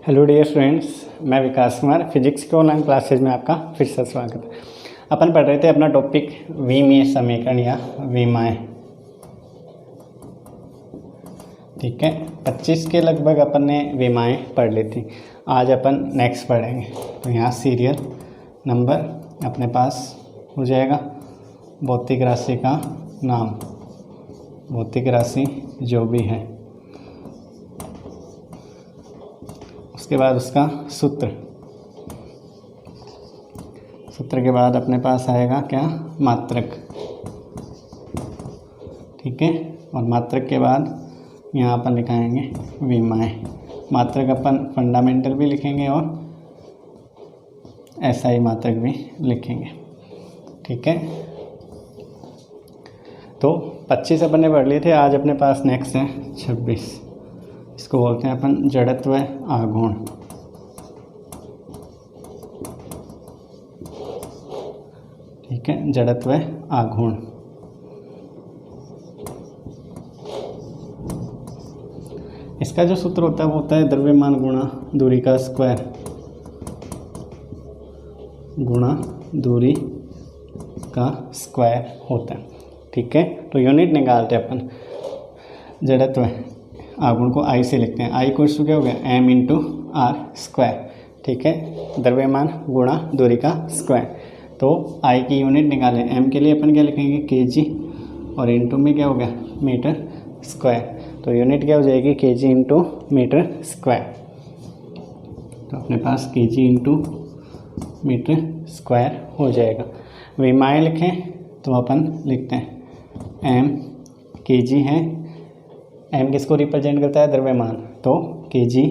Hello dear friends, मैं विकास Kumar physics के online classes में आपका फिर से स्वागत है। अपन पढ़ रहे थे अपना टॉपिक विमीय समीकरण या विमाएँ। ठीक है, 25 के लगभग अपन ने विमाएँ पढ़ ली थी। आज अपन नेक्स्ट पढ़ेंगे। तो यहाँ सीरियल नंबर अपने पास हो जाएगा भौतिक राशि का नाम, भौतिक राशि जो भी है, उसके बाद उसका सूत्र, सूत्र के बाद अपने पास आएगा क्या, मात्रक। ठीक है, और मात्रक के बाद यहाँ अपन लिखाएंगे विमाएँ। मात्रक अपन फंडामेंटल भी लिखेंगे और एसआई मात्रक भी लिखेंगे। ठीक है, तो 25 अपन ने पढ़ लिए थे। आज अपने पास नेक्स्ट है 26। इसको बोलते हैं अपन जड़त्व आघूर्ण। ठीक है, जड़त्व आघूर्ण। इसका जो सूत्र होता है वो होता है द्रव्यमान गुणा दूरी का स्क्वायर गुणा दूरी का स्क्वायर होता है। ठीक है, तो यूनिट निकालते हैं अपन। जड़त्व आघूर्ण को आई से लिखते हैं। आई को इसको क्या हो गया, एम इंटू आर स्क्वायर। ठीक है, द्रव्यमान गुणा दूरी का स्क्वायर। तो आई की यूनिट निकालें। एम के लिए अपन क्या लिखेंगे, केजी, और इंटू में क्या हो गया, मीटर स्क्वायर। तो यूनिट क्या हो जाएगी, केजी इंटू मीटर स्क्वायर। तो अपने पास केजी इंटू मीटर स्क्वायर हो जाएगा। विमाएँ लिखें तो अपन लिखते हैं एम केजी है। एम किसको रिप्रेजेंट करता है, द्रव्यमान। तो केजी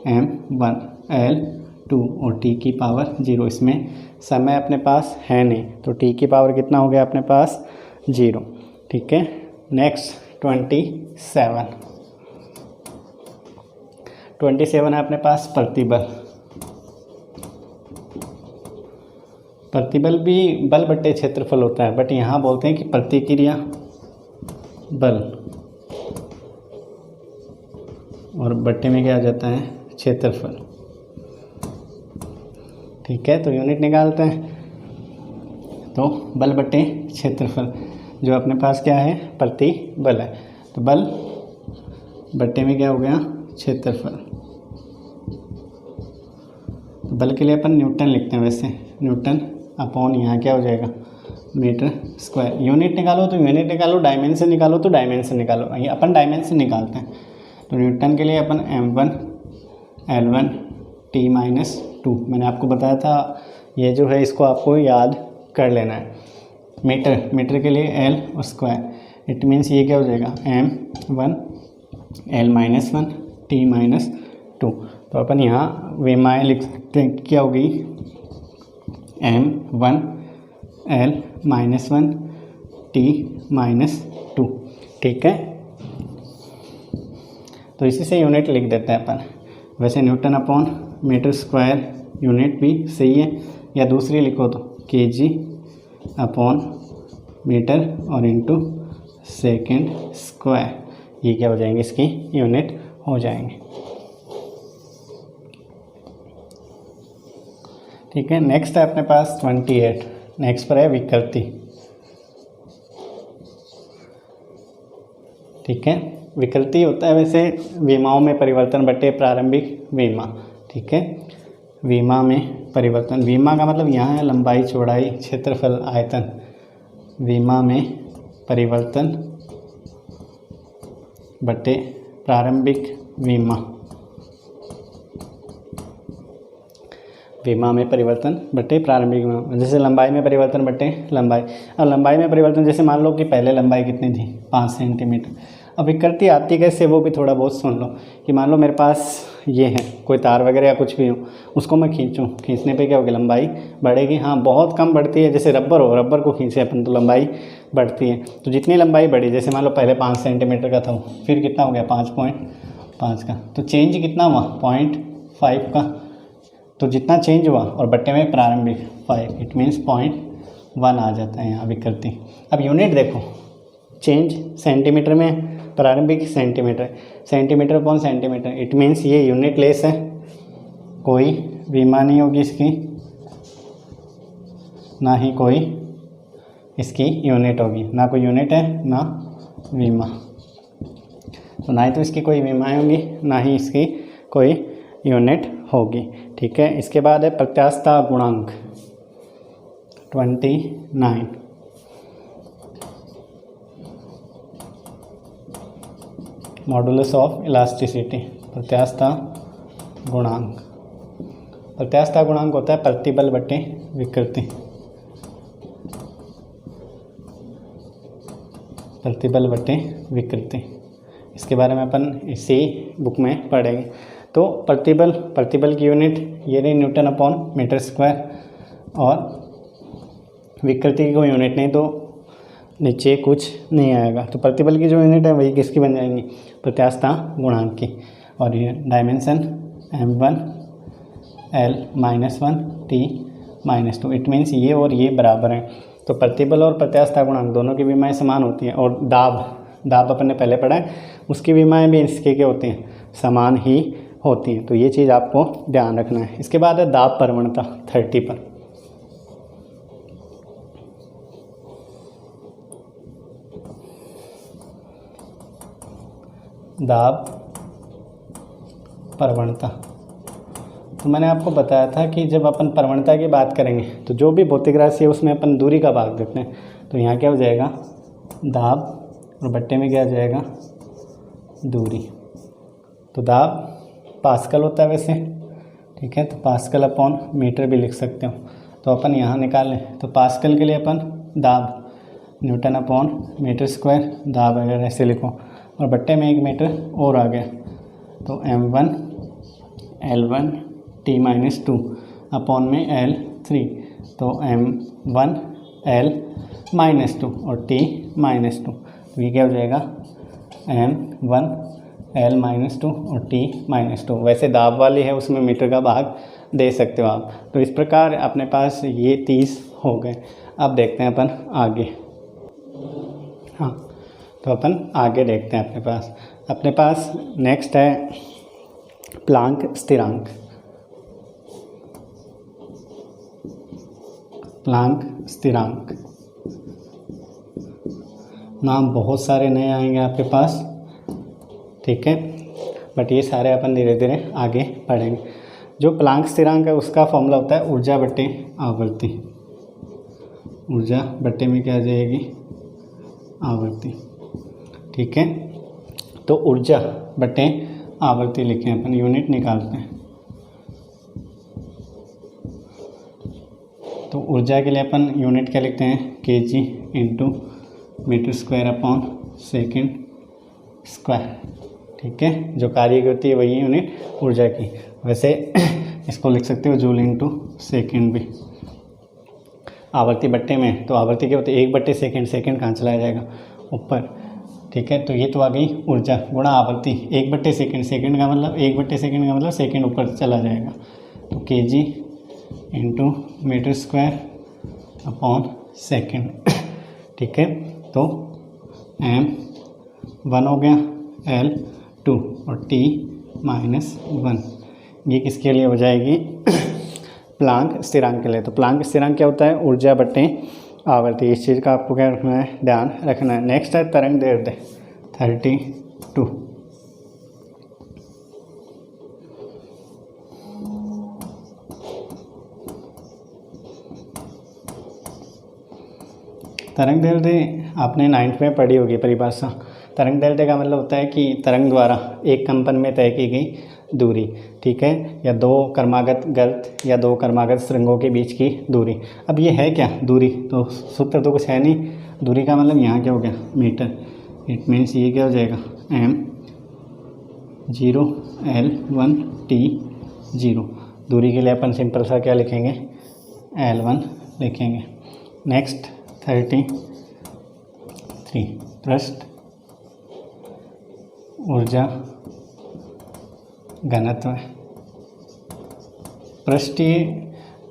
M1 L2 और T की पावर 0। इसमें समय अपने पास है नहीं, तो T की पावर कितना हो गया अपने पास, 0। ठीक है, नेक्स्ट 27 है अपने पास प्रतिबल। प्रतिबल भी बल बट्टे क्षेत्रफल होता है, बट यहाँ बोलते हैं कि प्रतिक्रिया बल, और बट्टे में क्या आ जाता है, क्षेत्रफल। ठीक है, तो यूनिट निकालते हैं। तो बल बट्टे क्षेत्रफल, जो अपने पास क्या है, प्रतिबल है। तो बल बट्टे में क्या हो गया, क्षेत्रफल। तो बल के लिए अपन न्यूटन लिखते हैं। वैसे न्यूटन अपॉन यहाँ क्या हो जाएगा, मीटर स्क्वायर। यूनिट निकालो तो यूनिट निकालो, डायमेंशन निकालो तो डायमेंशन निकालो। अपन डायमेंशन निकालते हैं। तो न्यूटन के लिए अपन M1 L1 T-2, मैंने आपको बताया था ये जो है, इसको आपको याद कर लेना है। मीटर के लिए L और स्क्वायर। इट मीन्स ये क्या हो जाएगा, M1 L-1 T-2। तो अपन यहाँ विमाएँ लिख सकते हैं, क्या होगी, M1 L-1 T-2। ठीक है, तो इसी से यूनिट लिख देते हैं अपन। वैसे newton upon metre square unit भी सही है, या दूसरी लिखो तो केजी अपॉन मीटर और इंटू सेकेंड स्क्वायर। ये क्या हो जाएंगे, इसकी यूनिट हो जाएंगे। ठीक है, नेक्स्ट है अपने पास 28। नेक्स्ट पर है विकृति। ठीक है, विकृति होता है वैसे विमाओं में परिवर्तन बटे प्रारंभिक विमा। ठीक है, विमा में परिवर्तन। विमा का मतलब यहाँ है लंबाई, चौड़ाई, क्षेत्रफल, आयतन। विमा में परिवर्तन बटे प्रारंभिक विमा। विमा में परिवर्तन बटे प्रारंभिक विमा। जैसे लंबाई में परिवर्तन बटे लंबाई। अब लंबाई में परिवर्तन, जैसे मान लो कि पहले लंबाई कितनी थी, 5 सेंटीमीटर। अब विकृति आती कैसे, वो भी थोड़ा बहुत सुन लो। कि मान लो मेरे पास ये है कोई तार वगैरह या कुछ भी हो, उसको मैं खींचूँ, खींचने पे क्या होगी, लंबाई बढ़ेगी। हाँ, बहुत कम बढ़ती है। जैसे रबर हो, रबर को खींचे अपन तो लंबाई बढ़ती है। तो जितनी लंबाई बढ़ी, जैसे मान लो पहले 5 सेंटीमीटर का था, फिर कितना हो गया, 5.5 का। तो चेंज कितना हुआ, 0.5 का। तो जितना चेंज हुआ, और बट्टे में प्रारंभिक 5, इट मीन्स 0.1 आ जाता है यहाँ विकृति। अब यूनिट देखो, चेंज सेंटीमीटर में, प्रारंभिक centimetre, centimetre upon centimetre, it means ये यूनिट लेस है। कोई विमा नहीं होगी इसकी, ना ही कोई इसकी यूनिट होगी, ना कोई यूनिट है ना विमा, तो ना ही तो इसकी कोई विमाएँ होंगी ना ही इसकी कोई यूनिट होगी। ठीक है, इसके बाद है प्रत्यास्थता गुणांक 29। मॉडुलस ऑफ इलास्टिसिटी, प्रत्यास्थता गुणांक। प्रत्यास्थता गुणांक होता है प्रतिबल बटे विकृति, प्रतिबल बटे विकृति। इसके बारे में अपन इसी बुक में पढ़ेंगे। तो प्रतिबल की यूनिट ये रही न्यूटन अपॉन मीटर स्क्वायर, और विकृति की कोई यूनिट नहीं तो नीचे कुछ नहीं आएगा। तो प्रतिबल की जो यूनिट है वही किसकी बन जाएंगी, प्रत्यास्थता गुणांक की। और ये dimension m1 L-1 T-2, it means ये और ये बराबर हैं। तो प्रतिबल और प्रत्यास्थता गुणांक दोनों की विमाएँ समान होती हैं। और दाब अपन ने पहले पढ़ा है, उसकी विमाएँ भी इसके क्या होती हैं, समान ही होती हैं। तो ये चीज़ आपको ध्यान रखना है। इसके बाद है दाब प्रवणता 30 पर। दाब प्रवणता, तो मैंने आपको बताया था कि जब अपन प्रवणता की बात करेंगे तो जो भी भौतिक राशि है उसमें अपन दूरी का भाग देते हैं। तो यहाँ क्या हो जाएगा, दाब, और बट्टे में क्या आ जाएगा, दूरी। तो दाब पास्कल होता है वैसे, ठीक है, तो पास्कल अपॉन मीटर भी लिख सकते हो। तो अपन यहाँ निकालें तो पास्कल के लिए अपन दाब न्यूटन अपॉन मीटर स्क्वायर दाब अगर ऐसे लिखो, और बट्टे में 1 मीटर और आ गया, तो m1 L1 T-2 अपॉन में L3, तो m1 L-2 और T-2, तो ये क्या हो जाएगा, m1 L-2 और T-2। वैसे दाब वाली है उसमें मीटर का भाग दे सकते हो आप। तो इस प्रकार अपने पास ये 30 हो गए। अब देखते हैं अपन आगे। हाँ, तो अपन आगे देखते हैं। अपने पास नेक्स्ट है प्लांक स्थिरांक। प्लांक स्थिरांक, नाम बहुत सारे नए आएंगे आपके पास, ठीक है, बट ये सारे अपन धीरे धीरे आगे पढ़ेंगे। जो प्लांक स्थिरांक है उसका फॉर्मूला होता है ऊर्जा बटे आवृत्ति। ऊर्जा बट्टे में क्या आ जाएगी, आवृत्ति, ठीक है। तो ऊर्जा बटे आवृत्ति लिखें अपन, यूनिट निकालते हैं। तो ऊर्जा के लिए अपन यूनिट क्या लिखते हैं, kg into metre square upon second square, ठीक है। जो कार्य की होती है वही यूनिट ऊर्जा की। वैसे इसको लिख सकते हो जूल इंटू सेकेंड भी। आवृत्ति बट्टे में, तो आवृत्ति क्या होती है, 1/सेकेंड, सेकेंड कहाँ चला जाएगा, ऊपर, ठीक है। तो ये तो आ गई ऊर्जा गुणा आवृत्ति, 1/सेकेंड, सेकेंड का मतलब 1/सेकेंड का मतलब सेकेंड ऊपर चला जाएगा। तो kg into metre square upon second, ठीक है। तो m1 हो गया, L2 और T-1, ये किसके लिए हो जाएगी, प्लांक स्थिरांक के लिए। तो प्लांक स्थिरांक क्या होता है, ऊर्जा बटे आवृत्ति। इस चीज़ का आपको क्या रखना है, ध्यान रखना है। नेक्स्ट है तरंग दैर्ध्य 32। तरंग दैर्ध्य आपने 9th में पढ़ी होगी परिभाषा। तरंग दैर्ध्य का मतलब होता है कि तरंग द्वारा एक कंपन में तय की गई दूरी, ठीक है, या दो क्रमागत गर्त या दो क्रमागत सुरंगों के बीच की दूरी। अब ये है क्या दूरी, तो सूत्र तो कुछ है नहीं, दूरी का मतलब यहाँ क्या हो गया, मीटर। इट मीन्स ये क्या हो जाएगा, m0 L1 T0। दूरी के लिए अपन सिंपल सा क्या लिखेंगे, L1 लिखेंगे। नेक्स्ट 33 पृष्ठ ऊर्जा घनत्व। पृष्ठीय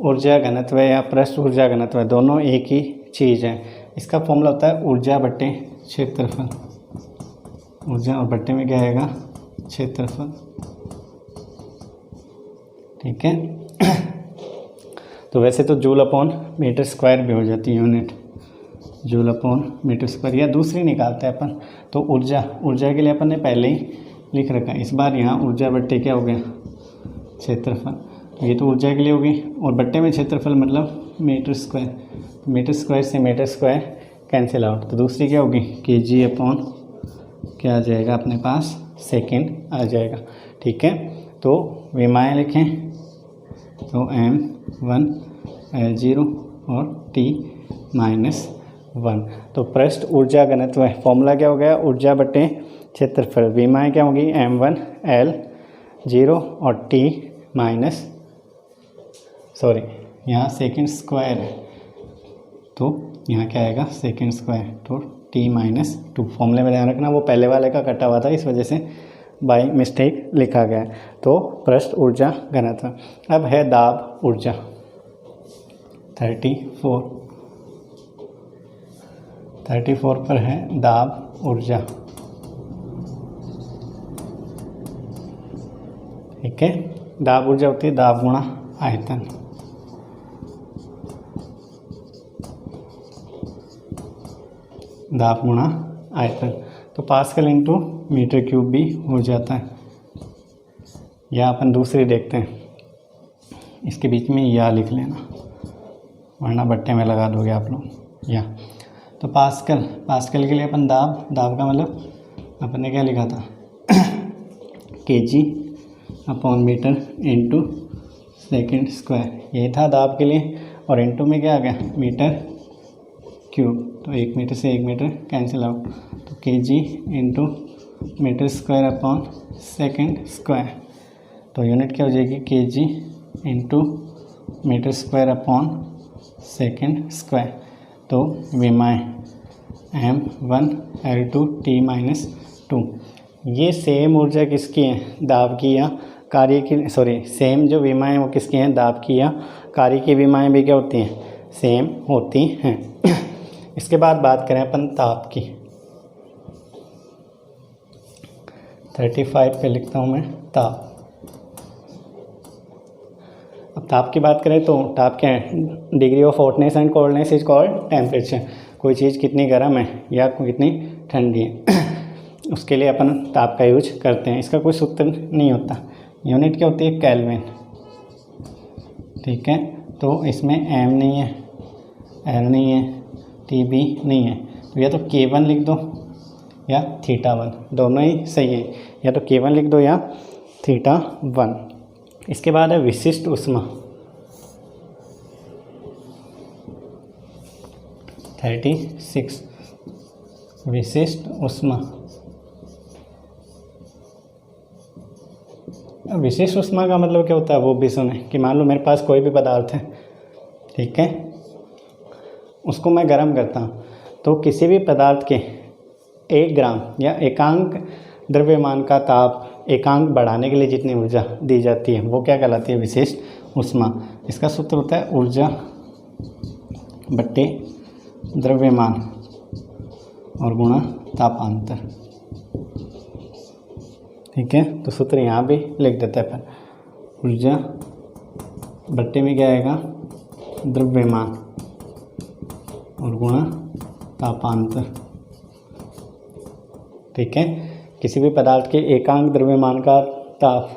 ऊर्जा घनत्व या पृष्ठ ऊर्जा घनत्व दोनों एक ही चीज़ है। इसका फॉर्मूला होता है ऊर्जा बटे क्षेत्रफल। ऊर्जा और बट्टे में क्या आएगा, क्षेत्रफल, ठीक है। तो वैसे तो जूल अपॉन मीटर स्क्वायर भी हो जाती है unit, joule upon metre square, या दूसरी निकालते हैं अपन। तो ऊर्जा के लिए अपन ने पहले ही लिख रखा है। इस बार यहाँ ऊर्जा बट्टे क्या हो गया, क्षेत्रफल। तो ये तो ऊर्जा के लिए होगी, और बट्टे में क्षेत्रफल मतलब मीटर स्क्वायर। मीटर स्क्वायर से मीटर स्क्वायर कैंसिल आउट, तो दूसरी क्या होगी, kg अपॉन क्या आ जाएगा अपने पास, सेकेंड आ जाएगा। ठीक है, तो विमाएँ लिखें तो m1 L0 और T-1। तो पृष्ठ ऊर्जा घनत्व है, फॉर्मूला क्या हो गया, ऊर्जा बटे क्षेत्रफल। विमाएँ क्या होगी, m1 L0 और T माइनस, सॉरी यहाँ सेकेंड स्क्वायर है, तो यहाँ क्या आएगा, सेकेंड स्क्वायर, तो T-2। फॉर्मूले में ध्यान रखना वो पहले वाले का कटा हुआ था, इस वजह से बाई मिस्टेक लिखा गया है। तो पृष्ठ ऊर्जा घनत्व। अब है दाब ऊर्जा 34 पर है दाब ऊर्जा। ठीक है, दाब ऊर्जा होती है दाब गुणा आयतन। दाब गुणा आयतन, तो पास्कल इंटू मीटर क्यूब भी हो जाता है। या अपन दूसरी देखते हैं, इसके बीच में या लिख लेना, वरना बट्टे में लगा दोगे आप लोग या। तो पास्कल के लिए अपन दाब का मतलब अपन ने क्या लिखा था, kg upon metre into second square, ये था दाब के लिए। और इंटू में क्या आ गया, मीटर क्यूब, तो 1 मीटर से 1 मीटर कैंसिल आउट, तो kg into metre square upon second square. तो यूनिट क्या हो जाएगी, kg into metre square upon second square. तो विमाएँ m1 L2 T-2, ये सेम ऊर्जा किसकी है, दाब की या कार्य की, सॉरी सेम जो विमाएँ वो किसकी हैं, दाब की या कार्य की विमाएँ भी क्या होती हैं, सेम होती हैं। इसके बाद बात करें अपन ताप की, 35 पे लिखता हूँ मैं ताप। अब ताप की बात करें तो ताप क्या है, degree of hotness and coldness is called temperature. कोई चीज़ कितनी गर्म है या कितनी ठंडी है, उसके लिए अपन ताप का यूज करते हैं। इसका कोई सूत्र नहीं होता, यूनिट क्या होती है, केल्विन। ठीक है, तो इसमें m नहीं है, l नहीं है, TB नहीं है, तो या तो K1 लिख दो या θ1, दोनों ही सही है, या तो K1 लिख दो या θ1। इसके बाद है विशिष्ट ऊष्मा 36, विशिष्ट ऊष्मा। विशिष्ट ऊष्मा का मतलब क्या होता है वो भी सुने, कि मान लो मेरे पास कोई भी पदार्थ है, ठीक है, उसको मैं गर्म करता हूँ, तो किसी भी पदार्थ के 1 ग्राम या एकांक द्रव्यमान का ताप एकांक बढ़ाने के लिए जितनी ऊर्जा दी जाती है वो क्या कहलाती है, विशिष्ट ऊष्मा। इसका सूत्र होता है ऊर्जा बट्टे द्रव्यमान और गुणा तापांतर। ठीक है, तो सूत्र यहाँ भी लिख देते हैं अपन, ऊर्जा बट्टे में क्या आएगा, द्रव्यमान और गुणा तापांतर। ठीक है, किसी भी पदार्थ के एकांक द्रव्यमान का ताप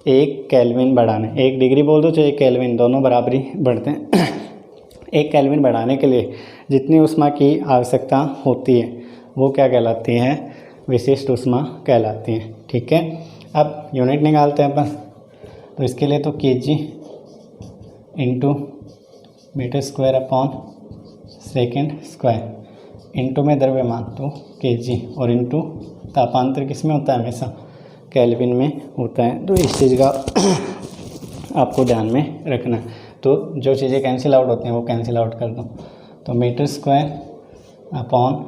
1 केल्विन बढ़ाने, 1 डिग्री बोल दो चाहे 1 केल्विन, दोनों बराबरी बढ़ते हैं। 1 केल्विन बढ़ाने के लिए जितनी ऊष्मा की आवश्यकता होती है वो क्या कहलाती है, विशिष्ट ऊष्मा कहलाती है। ठीक है, अब यूनिट निकालते हैं अपन, तो इसके लिए तो kg into metre square upon second square, into में द्रव्यमान तो kg, और इंटू तापांतर किस में होता है, हमेशा केल्विन में होता है। तो इस चीज़ का आपको ध्यान में रखना है। तो जो चीज़ें कैंसिल आउट होती हैं वो कैंसिल आउट कर दो, तो metre square upon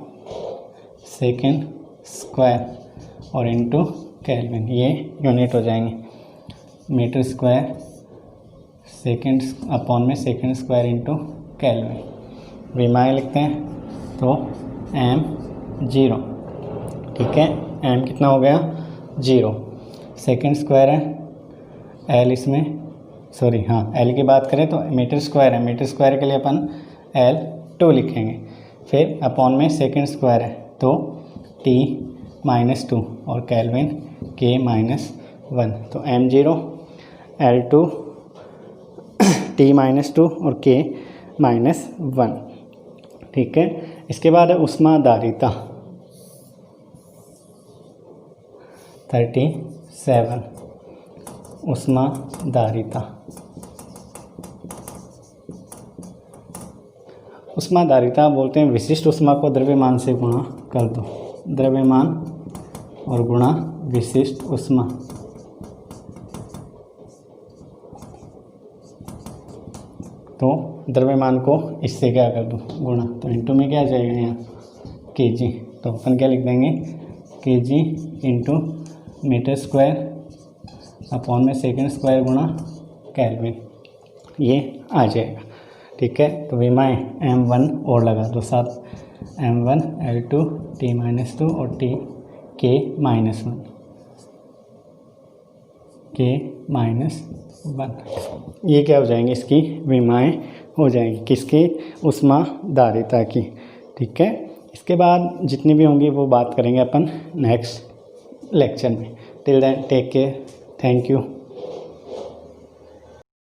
second square और इंटू केल्विन, ये यूनिट हो जाएंगे। मीटर स्क्वायर सेकेंड अपॉन में सेकेंड स्क्वायर इंटू केल्विन। विमाएँ लिखते हैं तो m0, ठीक है, m कितना हो गया, 0, सेकेंड स्क्वायर है, l इसमें सॉरी हाँ L की बात करें तो मीटर स्क्वायर है, मीटर स्क्वायर के लिए अपन L2 लिखेंगे, फिर अपॉन में सेकंड स्क्वायर है तो T-2 और केल्विन K-1, तो m0 L2 T-2 और K-1, ठीक है। इसके बाद है ऊष्माधारिता 37, ऊष्माधारिता। ऊष्माधारिता बोलते हैं विशिष्ट ऊष्मा को द्रव्यमान से गुणा कर दो, द्रव्यमान और गुणा विशिष्ट ऊष्मा, तो द्रव्यमान को इससे क्या कर दो गुणा, तो इंटू में क्या आ जाएगा यहाँ kg, तो अपन क्या लिख देंगे kg into metre square upon में सेकंड स्क्वायर गुणा केल्विन, ये आ जाएगा, ठीक है। तो विमाएँ m1 और लगा दो साथ, m1 L2 T-2 और T K-1, ये क्या हो जाएंगी, इसकी विमाएँ हो जाएंगी, किसकी, ऊष्माधारिता की, ठीक है। इसके बाद जितनी भी होंगी वो बात करेंगे अपन नेक्स्ट लेक्चर में। Till then take care, thank you.